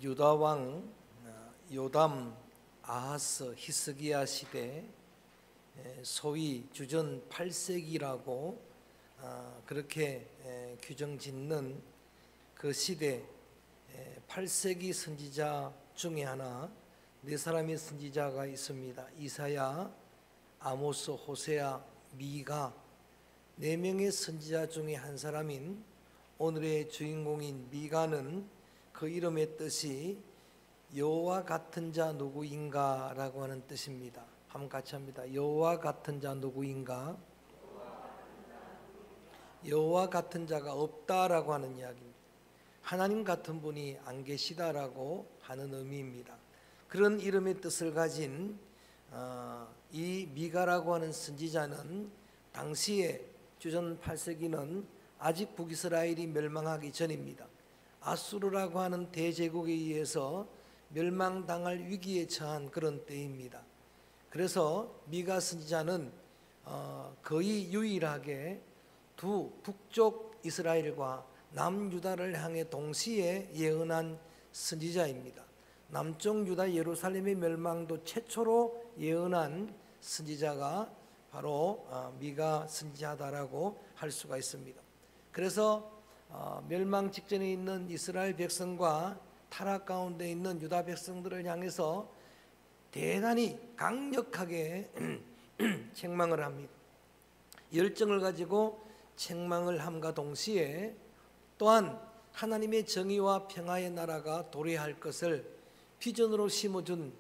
유다 왕 요담, 아하스, 히스기야 시대, 소위 주전 8세기라고 그렇게 규정짓는 그 시대 8세기 선지자 중에 하나, 네 사람의 선지자가 있습니다. 이사야, 아모스, 호세아, 미가, 네 명의 선지자 중에 한 사람인 오늘의 주인공인 미가는 그 이름의 뜻이 여호와 같은 자 누구인가 라고 하는 뜻입니다. 한번 같이 합니다. 여호와 같은 자 누구인가? 여호와 같은 자가 없다라고 하는 이야기입니다. 하나님 같은 분이 안 계시다라고 하는 의미입니다. 그런 이름의 뜻을 가진 이 미가라고 하는 선지자는 당시에 주전 8세기는 아직 북이스라엘이 멸망하기 전입니다. 아수르라고 하는 대제국에 의해서 멸망당할 위기에 처한 그런 때입니다. 그래서 미가 선지자는 거의 유일하게 두 북쪽 이스라엘과 남유다를 향해 동시에 예언한 선지자입니다. 남쪽 유다 예루살렘의 멸망도 최초로 예언한 선지자가 바로 미가 선지자다라고 할 수가 있습니다. 그래서 멸망 직전에 있는 이스라엘 백성과 타락 가운데 있는 유다 백성들을 향해서 대단히 강력하게 책망을 합니다. 열정을 가지고 책망을 함과 동시에 또한 하나님의 정의와 평화의 나라가 도래할 것을 비전으로 심어준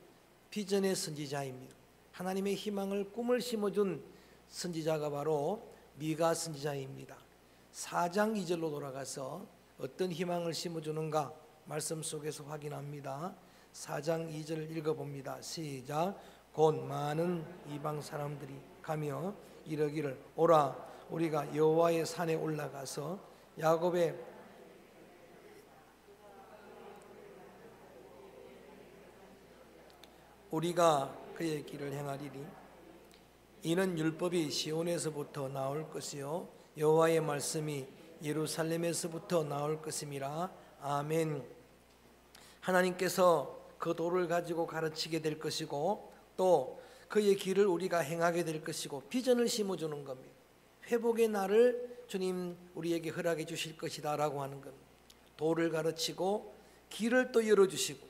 비전의 선지자입니다. 하나님의 희망을 꿈을 심어준 선지자가 바로 미가 선지자입니다. 4장 2절로 돌아가서 어떤 희망을 심어주는가 말씀 속에서 확인합니다. 4장 2절 읽어봅니다. 시작. 곧 많은 이방 사람들이 가며 이르기를 오라 우리가 여호와의 산에 올라가서 야곱의 우리가 그의 길을 행하리니 이는 율법이 시온에서부터 나올 것이요 여호와의 말씀이 예루살렘에서부터 나올 것임이라. 아멘. 하나님께서 그 도를 가지고 가르치게 될 것이고 또 그의 길을 우리가 행하게 될 것이고 비전을 심어주는 겁니다. 회복의 날을 주님 우리에게 허락해 주실 것이다 라고 하는 겁니다. 도를 가르치고 길을 또 열어주시고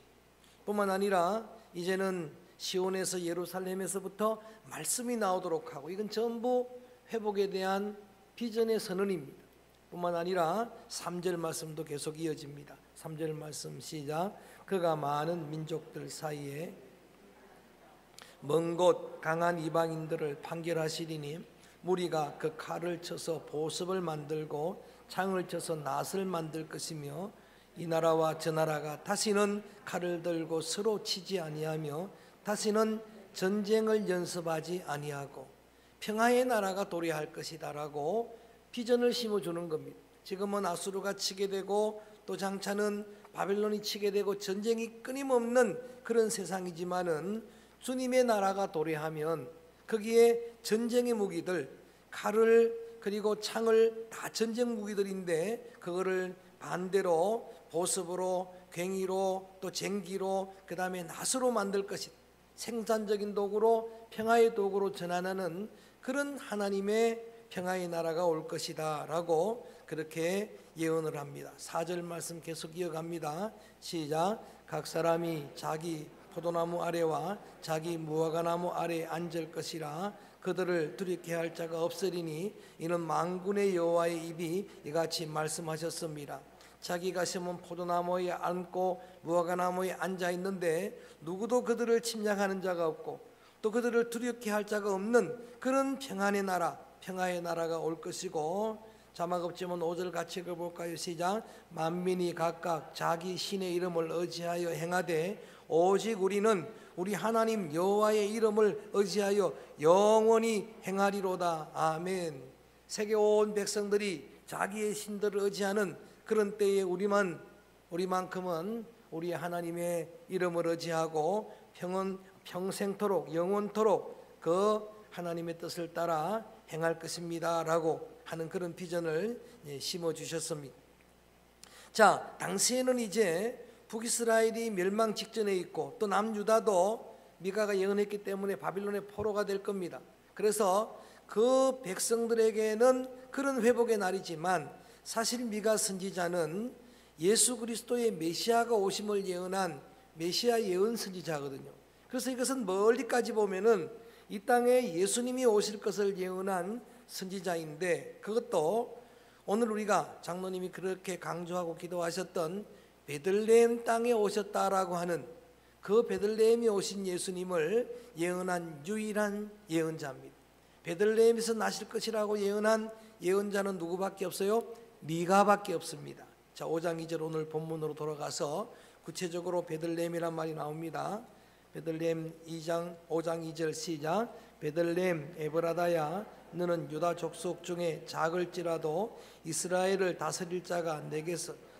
뿐만 아니라 이제는 시온에서 예루살렘에서부터 말씀이 나오도록 하고 이건 전부 회복에 대한 비전의 선언입니다. 뿐만 아니라 3절 말씀도 계속 이어집니다. 3절 말씀 시작. 그가 많은 민족들 사이에 먼 곳 강한 이방인들을 판결하시리니 무리가 그 칼을 쳐서 보습을 만들고 창을 쳐서 낫을 만들 것이며 이 나라와 저 나라가 다시는 칼을 들고 서로 치지 아니하며 다시는 전쟁을 연습하지 아니하고 평화의 나라가 도래할 것이다라고 비전을 심어주는 겁니다. 지금은 아수르가 치게 되고 또 장차는 바벨론이 치게 되고 전쟁이 끊임없는 그런 세상이지만은 주님의 나라가 도래하면 거기에 전쟁의 무기들 칼을 그리고 창을 다 전쟁 무기들인데 그거를 반대로 보습으로 괭이로 또 쟁기로 그 다음에 낫으로 만들 것이다. 생산적인 도구로 평화의 도구로 전환하는 그런 하나님의 평화의 나라가 올 것이다 라고 그렇게 예언을 합니다. 4절 말씀 계속 이어갑니다. 시작. 각 사람이 자기 포도나무 아래와 자기 무화과나무 아래에 앉을 것이라. 그들을 두렵게 할 자가 없으리니 이는 만군의 여호와의 입이 이같이 말씀하셨습니다. 자기가 심은 포도나무에 앉고 무화과나무에 앉아 있는데 누구도 그들을 침략하는 자가 없고 또 그들을 두렵게 할 자가 없는 그런 평안의 나라, 평화의 나라가 올 것이고 자막 없지만 5절 같이 읽어볼까요? 시작. 만민이 각각 자기 신의 이름을 의지하여 행하되 오직 우리는 우리 하나님 여호와의 이름을 의지하여 영원히 행하리로다. 아멘. 세계 온 백성들이 자기의 신들을 의지하는 그런 때에 우리만큼은 우리 하나님의 이름을 의지하고 평생토록 영원토록 그 하나님의 뜻을 따라 행할 것입니다 라고 하는 그런 비전을 심어주셨습니다. 자, 당시에는 이제 북이스라엘이 멸망 직전에 있고 또 남유다도 미가가 예언했기 때문에 바빌론의 포로가 될 겁니다. 그래서 그 백성들에게는 그런 회복의 날이지만 사실 미가 선지자는 예수 그리스도의 메시아가 오심을 예언한 메시아 예언 선지자거든요. 그래서 이것은 멀리까지 보면은 이 땅에 예수님이 오실 것을 예언한 선지자인데, 그것도 오늘 우리가 장로님이 그렇게 강조하고 기도하셨던 베들레헴 땅에 오셨다라고 하는 그 베들레헴에 오신 예수님을 예언한 유일한 예언자입니다. 베들레헴에서 나실 것이라고 예언한 예언자는 누구밖에 없어요? 미가밖에 없습니다. 자, 5장 2절 오늘 본문으로 돌아가서 구체적으로 베들레헴이란 말이 나옵니다. 베들레헴 5장 2절 시작. 베들레헴 에브라다야, 너는 유다 족속 중에 작을지라도 이스라엘을 다스릴 자가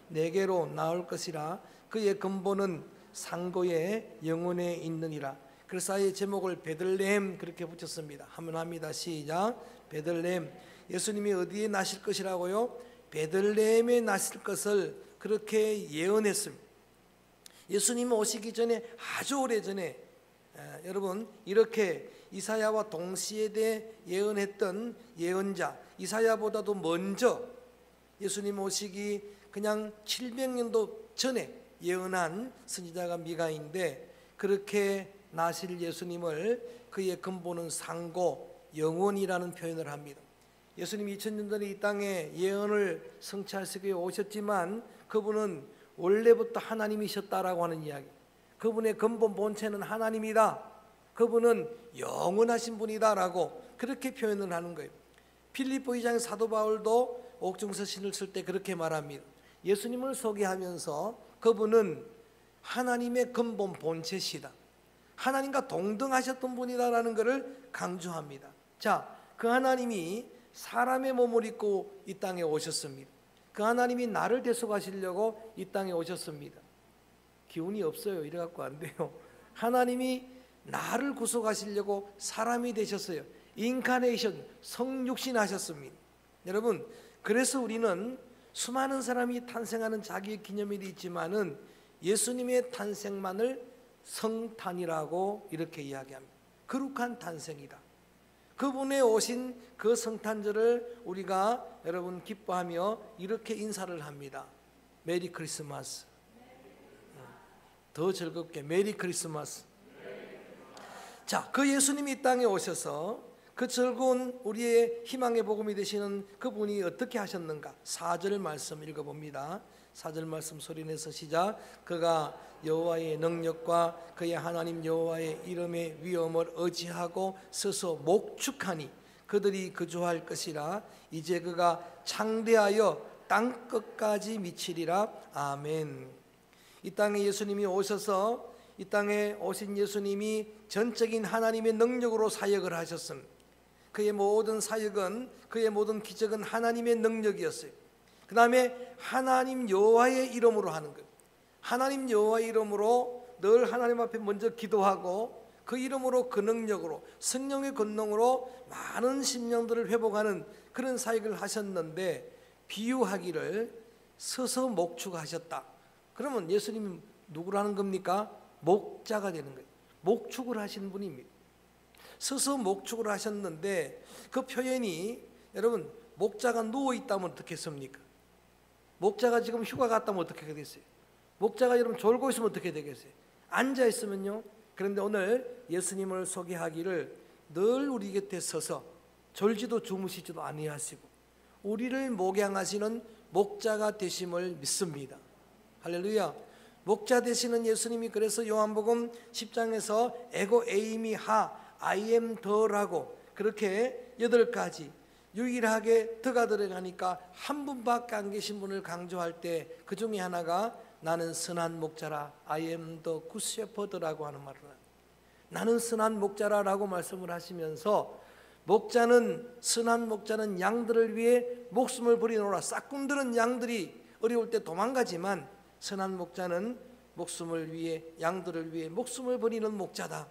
내게로 나올 것이라. 그의 근본은 상고의 영혼에 있느니라. 그래서 아예 제목을 베들레헴 그렇게 붙였습니다. 한번 합니다. 시작. 베들레헴. 예수님이 어디에 나실 것이라고요? 베들레헴에 나실 것을 그렇게 예언했습니다. 예수님 오시기 전에 아주 오래전에 여러분 이렇게 이사야와 동시에 예언했던 예언자, 이사야보다도 먼저 예수님 오시기 그냥 700년도 전에 예언한 선지자가 미가인데, 그렇게 나실 예수님을 그의 근본은 상고 영원이라는 표현을 합니다. 예수님이 2000년 전에 이 땅에 예언을 성취하시기 위해 오셨지만 그분은 원래부터 하나님이셨다라고 하는 이야기. 그분의 근본 본체는 하나님이다. 그분은 영원하신 분이다라고 그렇게 표현을 하는 거예요. 필립보 2장의 사도 바울도 옥중서신을 쓸 때 그렇게 말합니다. 예수님을 소개하면서 그분은 하나님의 근본 본체시다, 하나님과 동등하셨던 분이다라는 것을 강조합니다. 자, 그 하나님이 사람의 몸을 입고 이 땅에 오셨습니다. 그 하나님이 나를 대속하시려고 이 땅에 오셨습니다. 기운이 없어요. 이래 갖고 안 돼요. 하나님이 나를 구속하시려고 사람이 되셨어요. 인카네이션, 성육신 하셨습니다. 여러분, 그래서 우리는 수많은 사람이 탄생하는 자기의 기념일이 있지만은 예수님의 탄생만을 성탄이라고 이렇게 이야기합니다. 거룩한 탄생이다. 그분의 오신 그 성탄절을 우리가 여러분 기뻐하며 이렇게 인사를 합니다. 메리 크리스마스. 더 즐겁게 메리 크리스마스. 자, 그 예수님이 이 땅에 오셔서 그 즐거운 우리의 희망의 복음이 되시는 그분이 어떻게 하셨는가? 4절 말씀 읽어봅니다. 4절 말씀 소리내서 시작. 그가 여호와의 능력과 그의 하나님 여호와의 이름의 위엄을 의지하고 서서 목축하니 그들이 거주할 것이라. 이제 그가 창대하여 땅끝까지 미치리라. 아멘. 이 땅에 예수님이 오셔서 이 땅에 오신 예수님이 전적인 하나님의 능력으로 사역을 하셨습니다. 그의 모든 사역은, 그의 모든 기적은 하나님의 능력이었어요. 그 다음에 하나님 여호와의 이름으로 하는 거예요. 하나님 여호와의 이름으로 늘 하나님 앞에 먼저 기도하고 그 이름으로, 그 능력으로, 성령의 권능으로 많은 심령들을 회복하는 그런 사역을 하셨는데, 비유하기를 서서 목축하셨다. 그러면 예수님이 누구라는 겁니까? 목자가 되는 거예요. 목축을 하신 분입니다. 서서 목축을 하셨는데 그 표현이, 여러분, 목자가 누워있다면 어떻겠습니까? 목자가 지금 휴가 갔다면 어떻게 되겠어요? 목자가 여러분 졸고 있으면 어떻게 되겠어요? 앉아있으면요. 그런데 오늘 예수님을 소개하기를 늘 우리 곁에 서서 졸지도 주무시지도 아니하시고 우리를 목양하시는 목자가 되심을 믿습니다. 할렐루야. 목자 되시는 예수님이 그래서 요한복음 10장에서 에고 에이미 하 I am the라고 그렇게 8가지 유일하게 더가 들어가니까 한 분밖에 안 계신 분을 강조할 때 그 중에 하나가 나는 선한 목자라, I am the good shepherd라고 하는 말을 합니다. 나는 선한 목자라라고 말씀을 하시면서 목자는, 선한 목자는 양들을 위해 목숨을 버리노라. 싹군들은 양들이 어려울 때 도망가지만 선한 목자는 목숨을 위해, 양들을 위해 목숨을 버리는 목자다.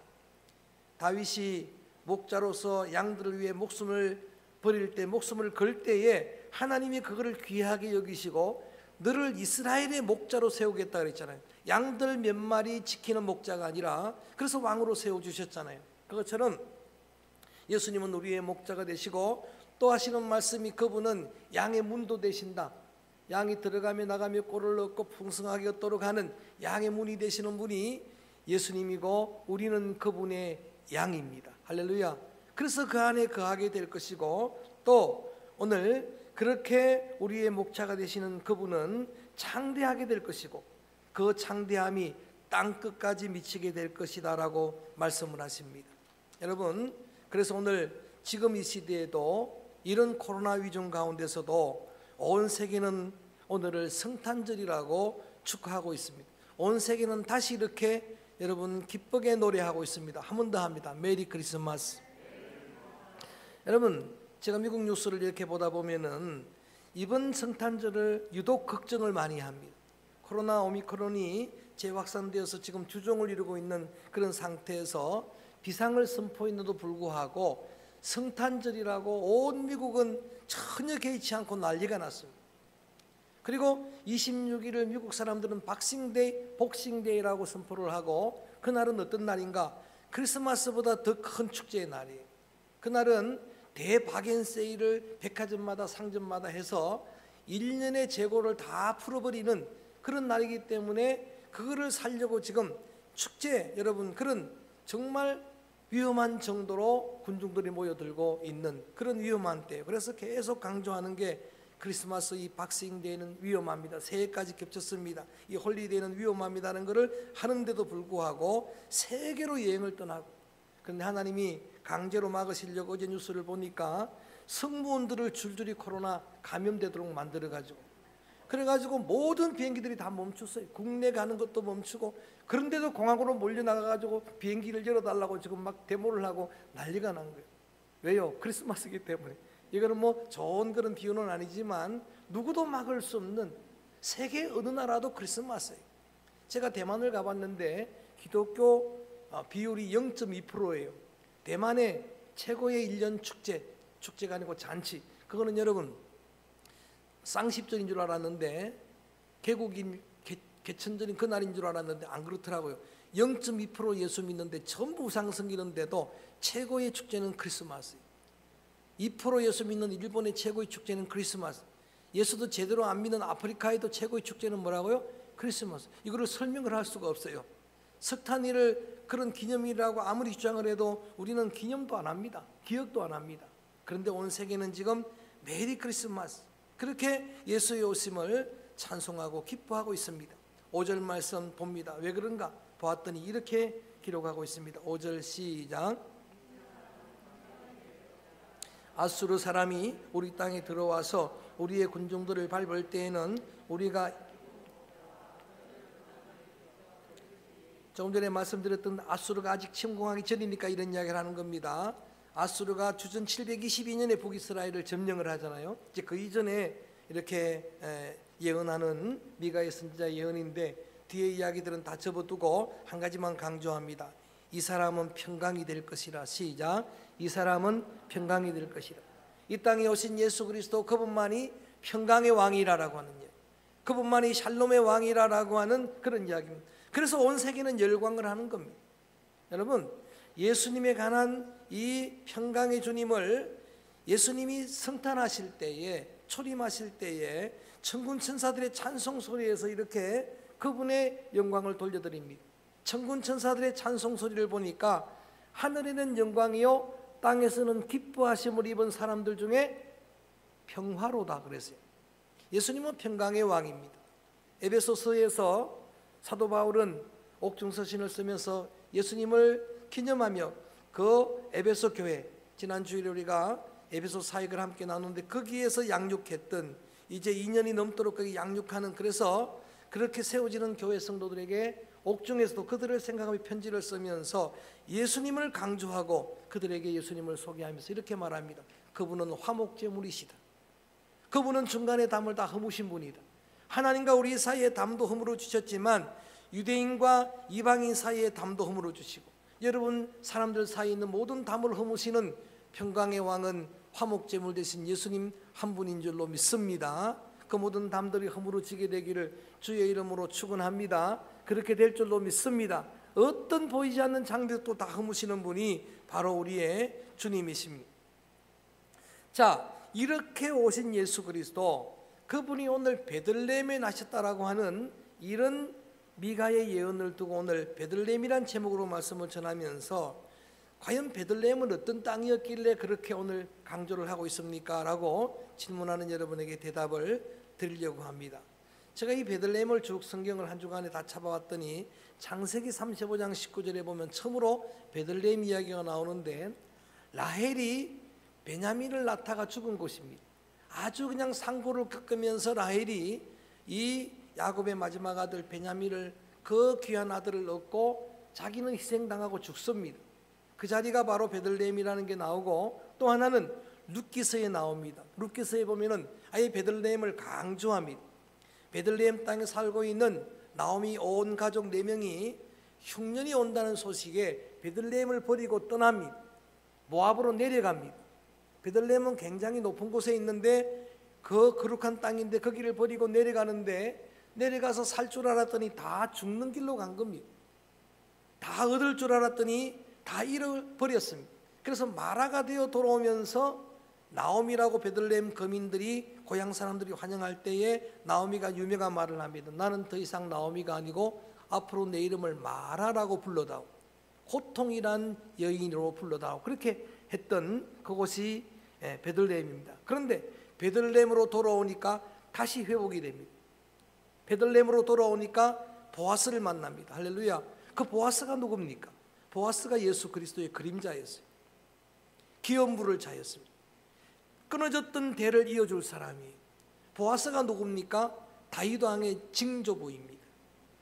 다윗이 목자로서 양들을 위해 목숨을 버릴 때, 목숨을 걸 때에 하나님이 그거를 귀하게 여기시고 너를 이스라엘의 목자로 세우겠다 그랬잖아요. 양들 몇 마리 지키는 목자가 아니라 그래서 왕으로 세워주셨잖아요. 그것처럼 예수님은 우리의 목자가 되시고 또 하시는 말씀이 그분은 양의 문도 되신다. 양이 들어가며 나가며 꼴을 얻고 풍성하게 얻도록 하는 양의 문이 되시는 분이 예수님이고 우리는 그분의 양입니다. 할렐루야. 그래서 그 안에 거하게 될 것이고 또 오늘 그렇게 우리의 목자가 되시는 그분은 창대하게 될 것이고 그 창대함이 땅끝까지 미치게 될 것이다 라고 말씀을 하십니다. 여러분, 그래서 오늘 지금 이 시대에도 이런 코로나 위중 가운데서도 온 세계는 오늘을 성탄절이라고 축하하고 있습니다. 온 세계는 다시 이렇게 여러분 기쁘게 노래하고 있습니다. 한 번 더 합니다. 메리 크리스마스. 여러분, 제가 미국 뉴스를 이렇게 보다 보면은 이번 성탄절을 유독 걱정을 많이 합니다. 코로나 오미크론이 재확산되어서 지금 주종을 이루고 있는 그런 상태에서 비상을 선포했는데도 불구하고 성탄절이라고 온 미국은 전혀 개의치 않고 난리가 났습니다. 그리고 26일을 미국 사람들은 박싱데이, 복싱데이라고 선포를 하고 그날은 어떤 날인가? 크리스마스보다 더 큰 축제의 날이에요. 그날은 대박앤세일을 백화점마다 상점마다 해서 1년의 재고를 다 풀어버리는 그런 날이기 때문에 그거를 살려고 지금 축제, 여러분, 그런 정말 위험한 정도로 군중들이 모여들고 있는 그런 위험한 때예요. 그래서 계속 강조하는 게 크리스마스 이 박싱데이는 위험합니다. 새해까지 겹쳤습니다. 이 홀리데이는 위험합니다는 것을 하는데도 불구하고 세계로 여행을 떠나고, 그런데 하나님이 강제로 막으시려고 어제 뉴스를 보니까 승무원들을 줄줄이 코로나 감염되도록 만들어가지고, 그래가지고 모든 비행기들이 다 멈췄어요. 국내 가는 것도 멈추고, 그런데도 공항으로 몰려나가가지고 비행기를 열어달라고 지금 막 데모를 하고 난리가 난 거예요. 왜요? 크리스마스이기 때문에. 이거는 뭐 좋은 그런 비유는 아니지만 누구도 막을 수 없는, 세계 어느 나라도 크리스마스예요. 제가 대만을 가봤는데 기독교 비율이 0.2%예요. 대만의 최고의 1년 축제가 아니고 잔치. 그거는 여러분 쌍십절인 줄 알았는데, 개국인 개천절인 그날인 줄 알았는데 안 그렇더라고요. 0.2% 예수 믿는데 전부 우상 섬기는데도 최고의 축제는 크리스마스예요. 2% 예수 믿는 일본의 최고의 축제는 크리스마스. 예수도 제대로 안 믿는 아프리카에도 최고의 축제는 뭐라고요? 크리스마스. 이거를 설명을 할 수가 없어요. 석탄일을 그런 기념일이라고 아무리 주장을 해도 우리는 기념도 안 합니다. 기억도 안 합니다. 그런데 온 세계는 지금 메리 크리스마스, 그렇게 예수의 오심을 찬송하고 기뻐하고 있습니다. 5절 말씀 봅니다. 왜 그런가? 보았더니 이렇게 기록하고 있습니다. 5절 시작. 아수르 사람이 우리 땅에 들어와서 우리의 군중들을 밟을 때에는 우리가, 조금 전에 말씀드렸던 아수르가 아직 침공하기 전이니까 이런 이야기를 하는 겁니다. 아수르가 주전 722년에 북이스라엘을 점령을 하잖아요. 이제 그 이전에 이렇게 예언하는 미가의 선지자 예언인데, 뒤에 이야기들은 다 접어두고 한 가지만 강조합니다. 이 사람은 평강이 될 것이라. 시작. 이 사람은 평강이 될 것이라. 이 땅에 오신 예수 그리스도, 그분만이 평강의 왕이라라고 하는 이야기, 그분만이 샬롬의 왕이라라고 하는 그런 이야기입니다. 그래서 온 세계는 열광을 하는 겁니다. 여러분, 예수님에 관한 이 평강의 주님을 예수님이 성탄하실 때에, 초림하실 때에 천군 천사들의 찬송 소리에서 이렇게 그분의 영광을 돌려드립니다. 천군 천사들의 찬송 소리를 보니까 하늘에는 영광이요 땅에서는 기뻐하심을 입은 사람들 중에 평화로다 그랬어요. 예수님은 평강의 왕입니다. 에베소서에서 사도 바울은 옥중서신을 쓰면서 예수님을 기념하며 그 에베소 교회, 지난 주일에 우리가 에베소 사역을 함께 나누는데 거기에서 양육했던, 이제 2년이 넘도록 거기 양육하는, 그래서 그렇게 세워지는 교회 성도들에게 옥중에서도 그들을 생각하며 편지를 쓰면서 예수님을 강조하고 그들에게 예수님을 소개하면서 이렇게 말합니다. 그분은 화목제물이시다. 그분은 중간에 담을 다 허무신 분이다. 하나님과 우리 사이에 담도 허물어 주셨지만 유대인과 이방인 사이에 담도 허물어 주시고, 여러분 사람들 사이에 있는 모든 담을 허무시는 평강의 왕은 화목제물 되신 예수님 한 분인 줄로 믿습니다. 그 모든 담들이 허물어지게 되기를 주의 이름으로 축원합니다. 그렇게 될 줄로 믿습니다. 어떤 보이지 않는 장벽도 다 허무시는 분이 바로 우리의 주님이십니다. 자, 이렇게 오신 예수 그리스도, 그분이 오늘 베들레헴에 나셨다라고 하는 이런 미가의 예언을 두고 오늘 베들레헴이란 제목으로 말씀을 전하면서 과연 베들레헴은 어떤 땅이었길래 그렇게 오늘 강조를 하고 있습니까? 라고 질문하는 여러분에게 대답을 드리려고 합니다. 제가 이 베들레헴을 쭉 성경을 한 주간에 다 잡아왔더니 창세기 35장 19절에 보면 처음으로 베들레헴 이야기가 나오는데, 라헬이 베냐민을 낳다가 죽은 곳입니다. 아주 그냥 상고를 겪으면서 라헬이 이 야곱의 마지막 아들 베냐민을, 그 귀한 아들을 얻고 자기는 희생당하고 죽습니다. 그 자리가 바로 베들레헴이라는 게 나오고, 또 하나는 룻기서에 나옵니다. 룻기서에 보면은 아예 베들레헴을 강조합니다. 베들레헴 땅에 살고 있는 나오미 온 가족 4명이 흉년이 온다는 소식에 베들레헴을 버리고 떠납니다. 모압으로 내려갑니다. 베들레헴은 굉장히 높은 곳에 있는데 그 거룩한 땅인데 거기를 버리고 내려가는데, 내려가서 살 줄 알았더니 다 죽는 길로 간 겁니다. 다 얻을 줄 알았더니 다 잃어버렸습니다. 그래서 마라가 되어 돌아오면서 나오미라고 베들레헴 거민들이, 고향 사람들이 환영할 때에 나오미가 유명한 말을 합니다. 나는 더 이상 나오미가 아니고 앞으로 내 이름을 마라라고 불러다오, 고통이란 여인으로 불러다오, 그렇게 했던 그곳이 베들레헴입니다. 그런데 베들레헴으로 돌아오니까 다시 회복이 됩니다. 베들레헴으로 돌아오니까 보아스를 만납니다. 할렐루야. 그 보아스가 누굽니까? 보아스가 예수 그리스도의 그림자였어요. 기업물을 자였습니다. 끊어졌던 대를 이어줄 사람이. 보아스가 누굽니까? 다윗 왕의 징조부입니다.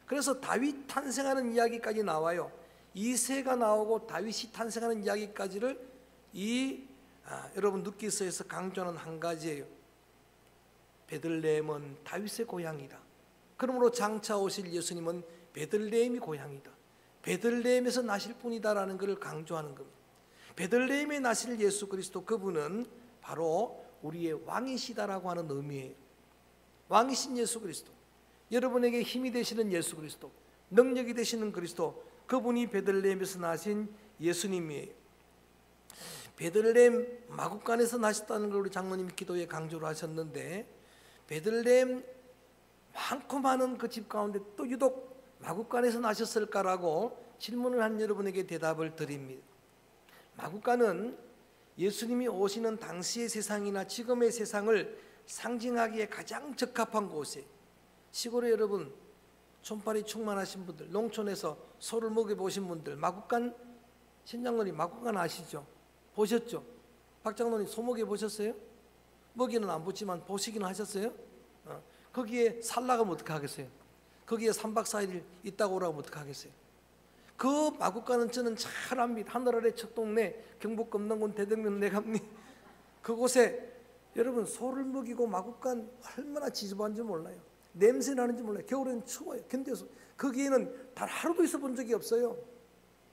그래서 다윗 탄생하는 이야기까지 나와요. 이새가 나오고 다윗이 탄생하는 이야기까지를 여러분 룻기서에서 강조하는 한 가지예요. 베들레헴은 다윗의 고향이다. 그러므로 장차 오실 예수님은 베들레헴이 고향이다. 베들레헴에서 나실 분이다라는 것을 강조하는 겁니다. 베들레헴에 나실 예수 그리스도, 그분은 바로 우리의 왕이시다라고 하는 의미예요. 왕이신 예수 그리스도, 여러분에게 힘이 되시는 예수 그리스도, 능력이 되시는 그리스도, 그분이 베들레헴에서 나신 예수님이에요. 베들레헴 마구간에서 나셨다는 걸 우리 장로님이 기도에 강조를 하셨는데, 베들레헴 많고 많은 그 집 가운데 또 유독 마구간에서 나셨을까라고 질문을 한 여러분에게 대답을 드립니다. 마구간은 예수님이 오시는 당시의 세상이나 지금의 세상을 상징하기에 가장 적합한 곳이에요. 시골에 여러분 촌발이 충만하신 분들, 농촌에서 소를 먹여보신 분들, 마구간, 신장로님 마구간 아시죠? 보셨죠? 박장로님 소 먹여보셨어요? 먹이는 안 보지만 보시기는 하셨어요? 거기에 살라가면 어떻게 하겠어요? 거기에 3박 4일 있다고 오라고 어떻게 하겠어요? 그 마구간은 저는 잘 압니다. 하늘 아래 첫 동네, 경북 금남군 대덕면 내감리, 그곳에 여러분 소를 먹이고 마구간 얼마나 지저분한지 몰라요. 냄새 나는지 몰라요. 겨울에는 추워요. 견뎌서 거기에는 단 하루도 있어 본 적이 없어요.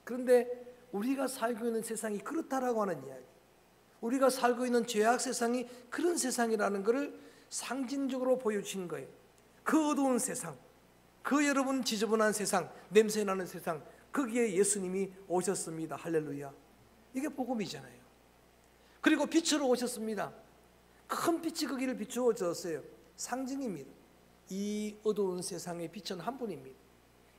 그런데 우리가 살고 있는 세상이 그렇다라고 하는 이야기, 우리가 살고 있는 죄악 세상이 그런 세상이라는 것을 상징적으로 보여주신 거예요. 그 어두운 세상, 그 여러분 지저분한 세상, 냄새나는 세상, 거기에 예수님이 오셨습니다. 할렐루야. 이게 복음이잖아요. 그리고 빛으로 오셨습니다. 큰 빛이 거기를 비추어 줬어요. 상징입니다. 이 어두운 세상의 빛은 한 분입니다.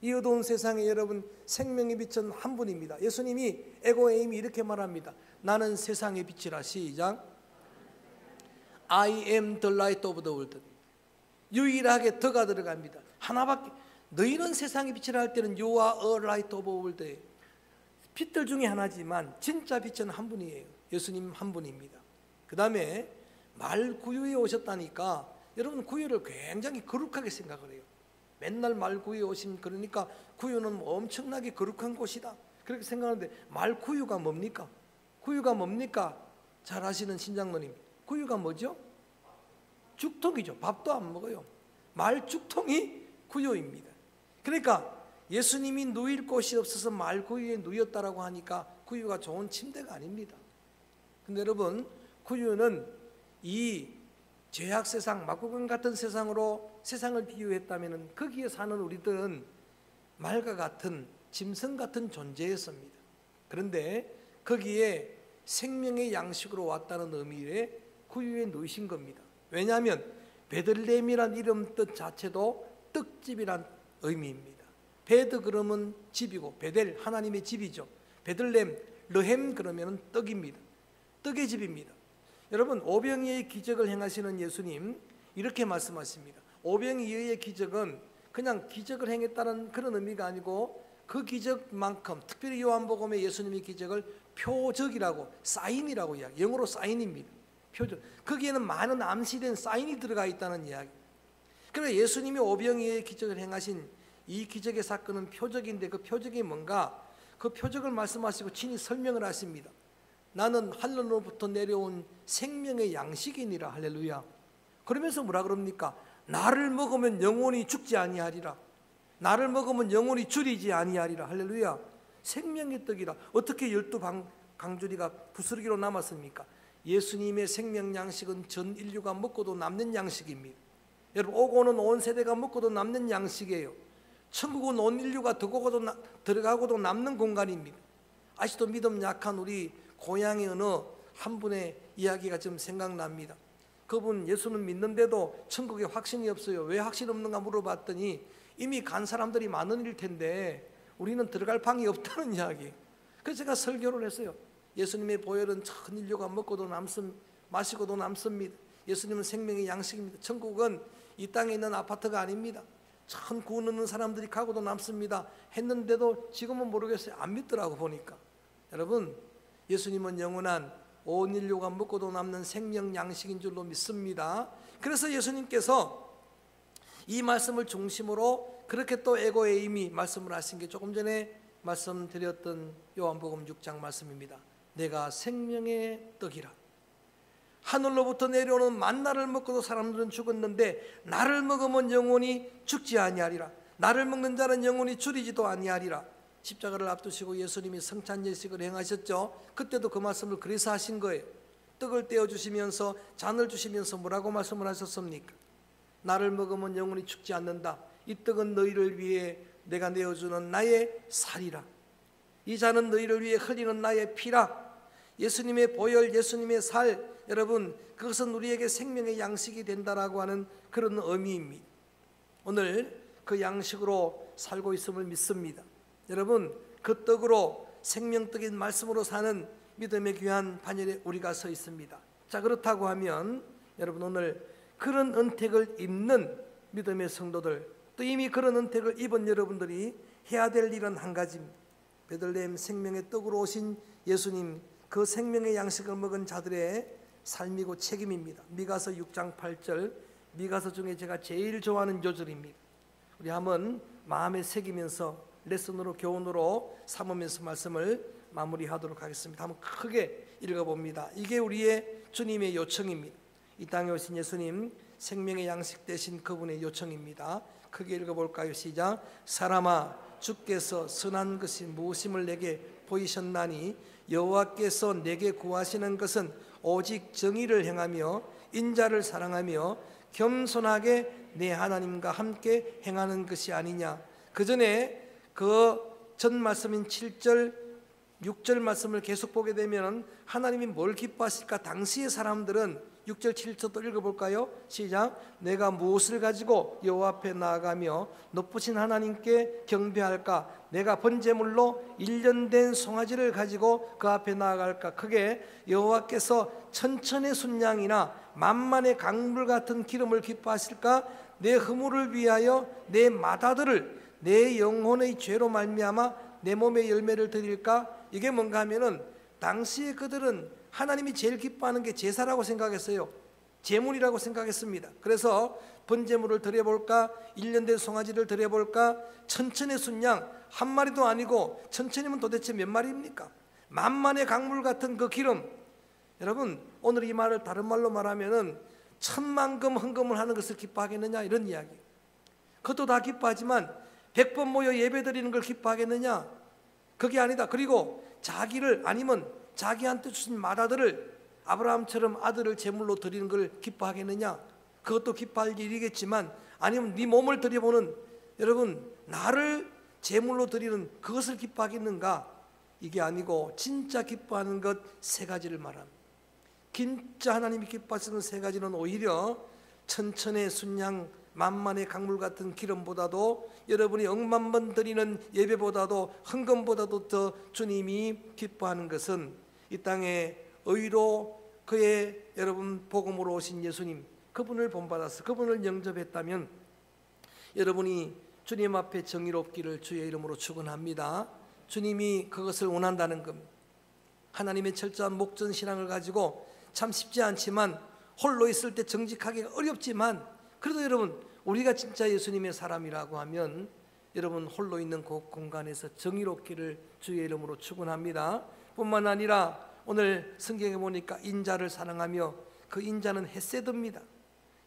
이 어두운 세상에 여러분 생명의 빛은 한 분입니다. 예수님이 에고에임이 이렇게 말합니다. 나는 세상의 빛이라. 시작. I am the light of the world. 유일하게 더가 들어갑니다. 하나밖에. 너희는 세상의 빛이라 할 때는 You are a light of the world. 빛들 중에 하나지만 진짜 빛은 한 분이에요. 예수님 한 분입니다. 그 다음에 말 구유에 오셨다니까 여러분 구유를 굉장히 거룩하게 생각을 해요. 맨날 말 구유에 오신, 그러니까 구유는 뭐 엄청나게 거룩한 곳이다 그렇게 생각하는데, 말 구유가 뭡니까? 구유가 뭡니까? 잘 아시는 신장로님, 구유가 뭐죠? 죽통이죠. 밥도 안 먹어요. 말 죽통이 구유입니다. 그러니까 예수님이 누일 곳이 없어서 말 구유에 누였다라고 하니까 구유가 좋은 침대가 아닙니다. 근데 여러분 구유는 이 죄악 세상, 막국강 같은 세상으로 세상을 비유했다면 거기에 사는 우리들은 말과 같은 짐승 같은 존재였습니다. 그런데 거기에 생명의 양식으로 왔다는 의미에 구유에 넣으신 겁니다. 왜냐하면 베들레헴이란 이름 뜻 자체도 떡집이란 의미입니다. 베드 그러면 집이고 베델 하나님의 집이죠. 베들레헴 르헴 그러면 떡입니다. 떡의 집입니다. 여러분, 오병이어의 기적을 행하시는 예수님 이렇게 말씀하십니다. 오병이어의 기적은 그냥 기적을 행했다는 그런 의미가 아니고 그 기적만큼, 특별히 요한복음의 예수님의 기적을 표적이라고, 사인이라고 이야기, 영어로 사인입니다. 표적. 거기에는 많은 암시된 사인이 들어가 있다는 이야기. 그래서 예수님이 오병이어의 기적을 행하신 이 기적의 사건은 표적인데 그 표적이 뭔가, 그 표적을 말씀하시고 친히 설명을 하십니다. 나는 하늘로부터 내려온 생명의 양식이니라. 할렐루야. 그러면서 뭐라 그럽니까? 나를 먹으면 영원히 죽지 아니하리라. 나를 먹으면 영원히 줄이지 아니하리라. 할렐루야. 생명의 떡이라. 어떻게 12강주리가 부스러기로 남았습니까? 예수님의 생명 양식은 전 인류가 먹고도 남는 양식입니다. 여러분, 오고는 온 세대가 먹고도 남는 양식이에요. 천국은 온 인류가 들어가고도 남는 공간입니다. 아직도 믿음 약한 우리 고향의 어느 한 분의 이야기가 좀 생각납니다. 그분 예수는 믿는데도 천국에 확신이 없어요. 왜 확신 없는가 물어봤더니 이미 간 사람들이 많은 일 텐데 우리는 들어갈 방이 없다는 이야기. 그래서 제가 설교를 했어요. 예수님의 보혈은 전 인류가 먹고도 마시고도 남습니다. 예수님은 생명의 양식입니다. 천국은 이 땅에 있는 아파트가 아닙니다. 전 구원 얻는 사람들이 가고도 남습니다 했는데도 지금은 모르겠어요. 안 믿더라고 보니까. 여러분, 예수님은 영원한 온 인류가 먹고도 남는 생명 양식인 줄로 믿습니다. 그래서 예수님께서 이 말씀을 중심으로 그렇게 또 에고에임이 말씀을 하신 게 조금 전에 말씀드렸던 요한복음 6장 말씀입니다. 내가 생명의 떡이라. 하늘로부터 내려오는 만나를 먹고도 사람들은 죽었는데 나를 먹으면 영원히 죽지 아니하리라. 나를 먹는 자는 영원히 줄이지도 아니하리라. 십자가를 앞두시고 예수님이 성찬 예식을 행하셨죠. 그때도 그 말씀을 그래서 하신 거예요. 떡을 떼어주시면서 잔을 주시면서 뭐라고 말씀을 하셨습니까? 나를 먹으면 영원히 죽지 않는다. 이 떡은 너희를 위해 내가 내어주는 나의 살이라. 이 잔은 너희를 위해 흘리는 나의 피라. 예수님의 보혈, 예수님의 살, 여러분, 그것은 우리에게 생명의 양식이 된다라고 하는 그런 의미입니다. 오늘 그 양식으로 살고 있음을 믿습니다. 여러분, 그 떡으로 생명떡인 말씀으로 사는 믿음의 귀한 반열에 우리가 서 있습니다. 자, 그렇다고 하면 여러분, 오늘 그런 은택을 입는 믿음의 성도들, 또 이미 그런 은택을 입은 여러분들이 해야 될 일은 한 가지입니다. 베들레헴 생명의 떡으로 오신 예수님, 그 생명의 양식을 먹은 자들의 삶이고 책임입니다. 미가서 6장 8절, 미가서 중에 제가 제일 좋아하는 요절입니다. 우리 한번 마음에 새기면서 레슨으로, 교훈으로 삼으면서 말씀을 마무리하도록 하겠습니다. 한번 크게 읽어봅니다. 이게 우리의 주님의 요청입니다. 이 땅에 오신 예수님, 생명의 양식 되신 그분의 요청입니다. 크게 읽어볼까요? 시작. 사람아, 주께서 선한 것이 무엇임을 내게 보이셨나니 여호와께서 내게 구하시는 것은 오직 정의를 행하며 인자를 사랑하며 겸손하게 내 하나님과 함께 행하는 것이 아니냐. 그 전에 그 전 말씀인 7절 6절 말씀을 계속 보게 되면 하나님이 뭘 기뻐하실까? 당시의 사람들은 6절 7절도 읽어볼까요? 시작. 내가 무엇을 가지고 여호와 앞에 나아가며 높으신 하나님께 경배할까? 내가 번제물로 1년 된 송아지를 가지고 그 앞에 나아갈까? 크게 여호와께서 천천의 순양이나 만만의 강물 같은 기름을 기뻐하실까? 내 허물을 위하여 내 맏아들을 내 영혼의 죄로 말미암아 내 몸의 열매를 드릴까? 이게 뭔가 하면은 당시에 그들은 하나님이 제일 기뻐하는 게 제사라고 생각했어요. 제물이라고 생각했습니다. 그래서 번제물을 드려볼까? 1년 된 송아지를 드려볼까? 천천의 순양, 한 마리도 아니고 천천이면 도대체 몇 마리입니까? 만만의 강물 같은 그 기름. 여러분, 오늘 이 말을 다른 말로 말하면은 천만금 헌금을 하는 것을 기뻐하겠느냐, 이런 이야기. 그것도 다 기뻐하지만 100번 모여 예배드리는 걸 기뻐하겠느냐? 그게 아니다. 그리고 자기를, 아니면 자기한테 주신 맏아들을 아브라함처럼 아들을 제물로 드리는 걸 기뻐하겠느냐? 그것도 기뻐할 일이겠지만, 아니면 네 몸을 드려보는, 여러분 나를 제물로 드리는 그것을 기뻐하겠는가? 이게 아니고 진짜 기뻐하는 것 세 가지를 말합니다. 진짜 하나님이 기뻐하시는 세 가지는 오히려 천천의 순양 만만의 강물 같은 기름보다도, 여러분이 억만 번 드리는 예배보다도, 헌금보다도 더 주님이 기뻐하는 것은 이 땅에 의로 그의 여러분 복음으로 오신 예수님, 그분을 본받아서 그분을 영접했다면 여러분이 주님 앞에 정의롭기를 주의 이름으로 축원합니다. 주님이 그것을 원한다는 겁니다. 하나님의 철저한 목전 신앙을 가지고 참 쉽지 않지만, 홀로 있을 때 정직하기가 어렵지만, 그래도 여러분 우리가 진짜 예수님의 사람이라고 하면 여러분 홀로 있는 그 공간에서 정의롭기를 주의 이름으로 축원합니다. 뿐만 아니라 오늘 성경에 보니까 인자를 사랑하며, 그 인자는 헤세드입니다.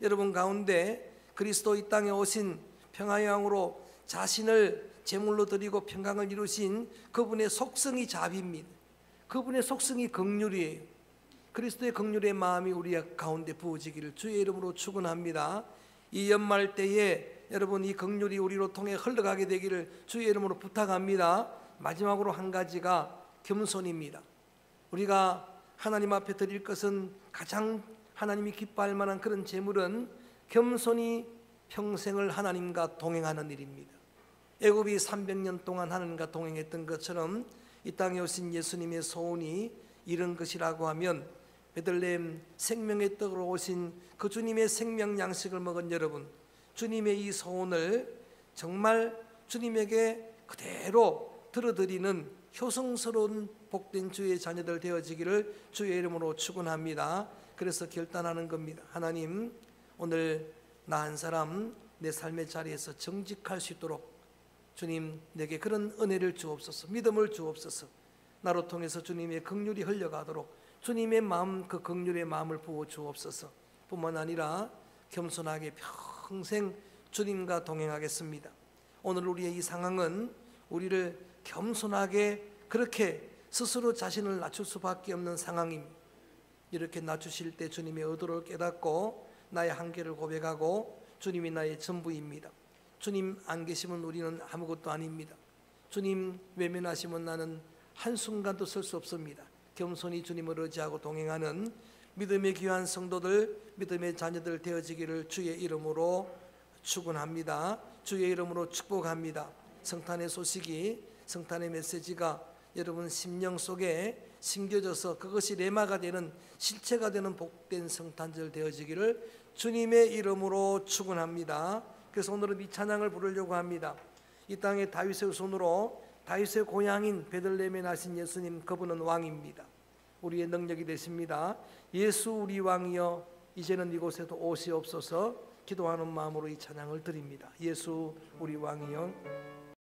여러분 가운데 그리스도 이 땅에 오신 평화의 왕으로 자신을 제물로 드리고 평강을 이루신 그분의 속성이 자비입니다. 그분의 속성이 긍휼이에요. 그리스도의 긍휼의 마음이 우리 가운데 부어지기를 주의 이름으로 축원합니다. 이 연말 때에 여러분 이 긍휼이 우리로 통해 흘러가게 되기를 주의 이름으로 부탁합니다. 마지막으로 한 가지가 겸손입니다. 우리가 하나님 앞에 드릴 것은, 가장 하나님이 기뻐할 만한 그런 제물은 겸손히 평생을 하나님과 동행하는 일입니다. 애굽이 300년 동안 하나님과 동행했던 것처럼 이 땅에 오신 예수님의 소원이 이런 것이라고 하면, 베들레헴 생명의 떡으로 오신 그 주님의 생명 양식을 먹은 여러분, 주님의 이 소원을 정말 주님에게 그대로 들어드리는 효성스러운 복된 주의 자녀들 되어지기를 주의 이름으로 축원합니다. 그래서 결단하는 겁니다. 하나님, 오늘 나 한 사람 내 삶의 자리에서 정직할 수 있도록 주님 내게 그런 은혜를 주옵소서, 믿음을 주옵소서. 나로 통해서 주님의 긍휼이 흘러가도록 주님의 마음, 그 긍휼의 마음을 부어 주옵소서. 뿐만 아니라 겸손하게 평생 주님과 동행하겠습니다. 오늘 우리의 이 상황은 우리를 겸손하게 그렇게 스스로 자신을 낮출 수밖에 없는 상황입니다. 이렇게 낮추실 때 주님의 의도를 깨닫고 나의 한계를 고백하고, 주님이 나의 전부입니다. 주님 안 계시면 우리는 아무것도 아닙니다. 주님 외면하시면 나는 한순간도 설 수 없습니다. 겸손히 주님을 의지하고 동행하는 믿음의 귀한 성도들, 믿음의 자녀들 되어지기를 주의 이름으로 축원합니다. 주의 이름으로 축복합니다. 성탄의 소식이, 성탄의 메시지가 여러분 심령 속에 심겨져서 그것이 레마가 되는, 실체가 되는 복된 성탄절 되어지기를 주님의 이름으로 축원합니다. 그래서 오늘은 이 찬양을 부르려고 합니다. 이 땅의 다윗의 손으로, 다윗의 고향인 베들레헴에 나신 예수님, 그분은 왕입니다. 우리의 능력이 되십니다. 예수 우리 왕이여 이제는 이곳에도 오시옵소서. 기도하는 마음으로 이 찬양을 드립니다. 예수 우리 왕이여.